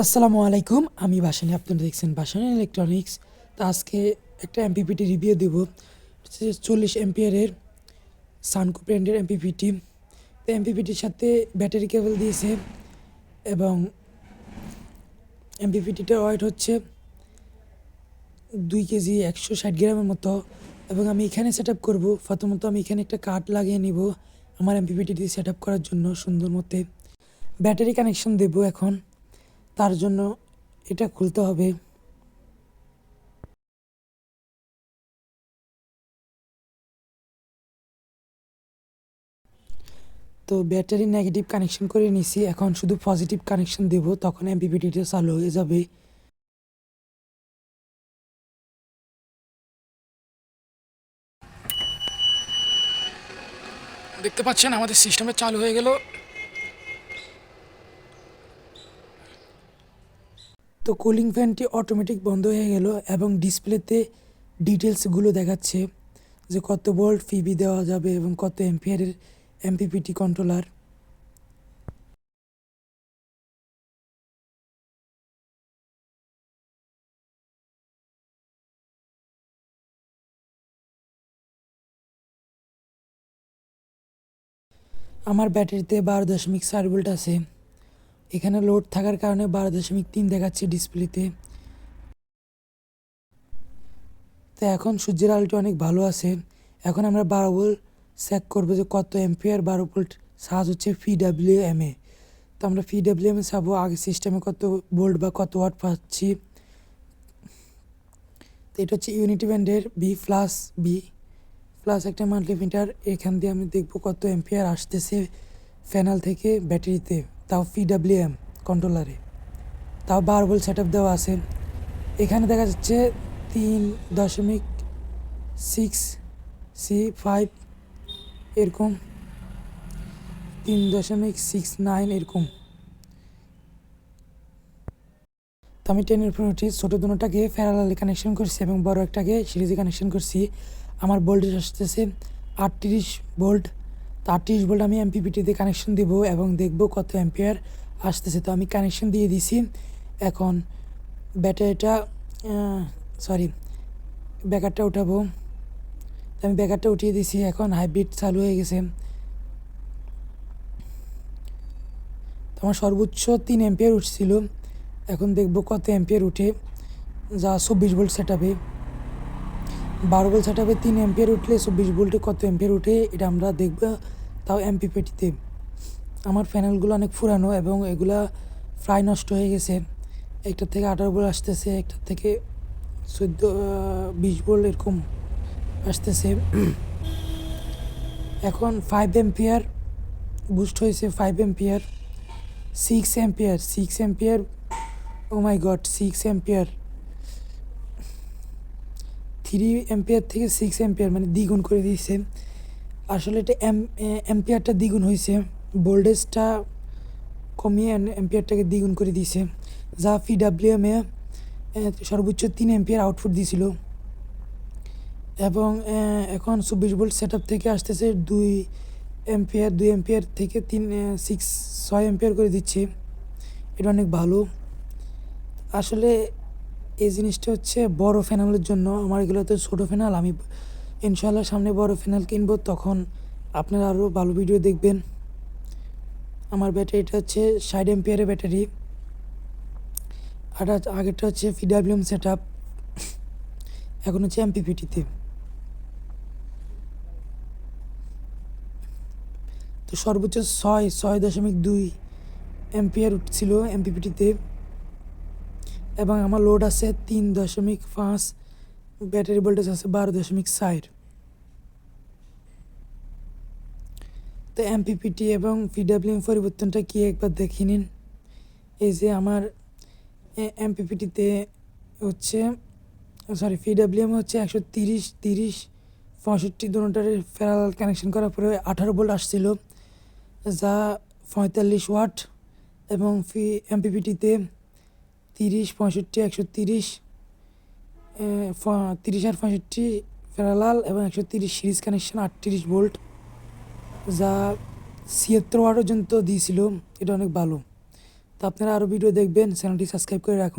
আসসালামু আলাইকুম। আমি ভাসানী, আপনারা দেখছেন ভাসানী ইলেকট্রনিক্স। তো আজকে একটা এমপিপিটি রিভিউ দেব। 40 এম্পিয়ারের সানকো ব্র্যান্ডের এমপিপিটি। তো এমপিপিটির সাথে ব্যাটারি কেবল দিয়েছে এবং এমপিপিটিটার ওয়েট হচ্ছে 2 কেজি 160 গ্রামের মতো। এবং আমি এখানে সেট আপ করবো। প্রথমত আমি এখানে একটা কার্ড লাগিয়ে নিব আমার এমপিপিটি সেট আপ করার জন্য সুন্দর মতে। ব্যাটারি কানেকশন দেব এখন, তার জন্য এটা খুলতে হবে। তো ব্যাটারি নেগেটিভ কানেকশন করে নিছি, এখন শুধু পজিটিভ কানেকশন দেব, তখন এমপিপিটিটা চালু হয়ে যাবে। দেখতে পাচ্ছেন আমাদের সিস্টেমে চালু হয়ে গেল। তো কুলিং ফ্যানটি অটোমেটিক বন্ধ হয়ে গেল এবং ডিসপ্লেতে ডিটেলসগুলো দেখাচ্ছে যে কত ভোল্ট পিবি দেওয়া যাবে এবং কত এম্পিয়ারের এমপিপিটি কন্ট্রোলার। আমার ব্যাটারিতে 12.4 ভোল্ট আছে। এখানে লোড থাকার কারণে 12.3 দেখাচ্ছে ডিসপ্লেতে। তো এখন সূর্যের আলোটা অনেক ভালো আছে। এখন আমরা 12 ভোল্ট চেক করবো যে কত এম্পিয়ার 12 ভোল্ট চার্জ হচ্ছে পিডাব্লিউএমে। তো আমরা পিডাব্লিউএমে চাবো আগে সিস্টেমে কত ভোল্ট বা কত ওয়াট পাচ্ছি। তো এটা হচ্ছে ইউনিটি ব্যান্ডের বি প্লাস একটা মাল্টিমিটার। এখান দিয়ে আমি দেখবো কত এম্পিয়ার আসতেছে প্যানেল থেকে ব্যাটারিতে, তাও পিডাব্লিউএম কন্ট্রোলারে। তাও 12 ভোল্ট সেট আপ দেওয়া আছে। এখানে দেখা যাচ্ছে 3.6C5 এরকম, 3.69 এরকম। তো আমি 10-এর উপরে উঠি, ছোটো দুটোটাকে প্যারালালি কানেকশন করছি এবং বড় একটাকে সিরিজে কানেকশন করছি। আমার ভোল্টেজ আসতেছে 38 ভোল্ট। তো 38 ভোল্ট আমি এমপিপিটিতে কানেকশন দিব এবং দেখব কত অ্যাম্পিয়ার আসতেছে। তো আমি কানেকশন দিয়ে দিছি। এখন ব্যাটারিটা ব্যাকারটা উঠাবো। আমি ব্যাকারটা উঠিয়ে দিছি, এখন হাইব্রিড চালু হয়ে গেছে। তো আমার সর্বোচ্চ 3 অ্যাম্পিয়ার উঠছিল, এখন দেখব কত অ্যাম্পিয়ার উঠে। যা 24 ভোল্ট সেট আপে, 12 ভোল্ট সেট আপে 3 অ্যাম্পিয়ার উঠলে 24 ভোল্টে কত অ্যাম্পিয়ার উঠে এটা আমরা দেখব, তাও এমপিপিটিতে। আমার প্যানেলগুলো অনেক পুরানো এবং এগুলা প্রায় নষ্ট হয়ে গেছে। একটা থেকে 18 ভোল্ট আসতেছে, একটা থেকে 20 ভোল্ট এরকম আসতেছে। এখন 5 অ্যাম্পিয়ার বুস্ট হয়েছে, 5 অ্যাম্পিয়ার, 6 অ্যাম্পিয়ার, ও মাই গড, 6 অ্যাম্পিয়ার। 3 অ্যাম্পিয়ার থেকে 6 অ্যাম্পিয়ার মানে দ্বিগুণ করে দিয়েছে। আসলে এটা অ্যাম্পিয়ারটা দ্বিগুণ হয়েছে, ভোল্টেজটা কমিয়ে অ্যাম্পিয়ারটাকে দ্বিগুণ করে দিয়েছে। যা পিডাব্লিউএমে সর্বোচ্চ 3 অ্যাম্পিয়ার আউটপুট দিয়েছিল। এবং এখন 24 ভোল্ট সেট আপ থেকে আসতেছে 2 অ্যাম্পিয়ার থেকে 6 অ্যাম্পিয়ার করে দিচ্ছে। এটা অনেক ভালো। আসলে এই জিনিসটা হচ্ছে বড় ফ্যানেলের জন্য। আমার এগুলো তো ছোটো ফ্যানেল, আমি ইনশাল্লাহ সামনে বড় ফ্যানেল কিনবো, তখন আপনারা আরও ভালো ভিডিও দেখবেন। আমার ব্যাটারিটা হচ্ছে 60 অ্যাম্পিয়ারের ব্যাটারি, আর আগেরটা হচ্ছে পিডাব্লিউএম সেট আপ, এখন হচ্ছে এমপিপিটিতে। তো সর্বোচ্চ 6.2 অ্যাম্পিয়ার উঠছিল এমপিপিটিতে এবং আমার লোড আছে 3.5, ব্যাটারি ভোল্টেজ আছে 12.4। তো এমপিপিটি এবং পিডাব্লিউএম পরিবর্তনটা কি একবার দেখে নিন। এই যে আমার এমপিপিটিতে হচ্ছে, সরি, পিডাব্লিউএম হচ্ছে 130, 30, 65 দুটার প্যারালাল কানেকশন করার পরে 18 ভোল্ট আসছিল, যা 45 ওয়াট। এবং এমপিপিটিতে 30, 65, 130, 30 আর 65 প্যারালাল এবং 130 সিরিজ কানেকশন 38 ভোল্ট, যা 76 ওয়াট পর্যন্ত দিয়েছিল। এটা অনেক ভালো। তো আপনারা আরও ভিডিও দেখবেন, চ্যানেলটি সাবস্ক্রাইব করে রাখুন।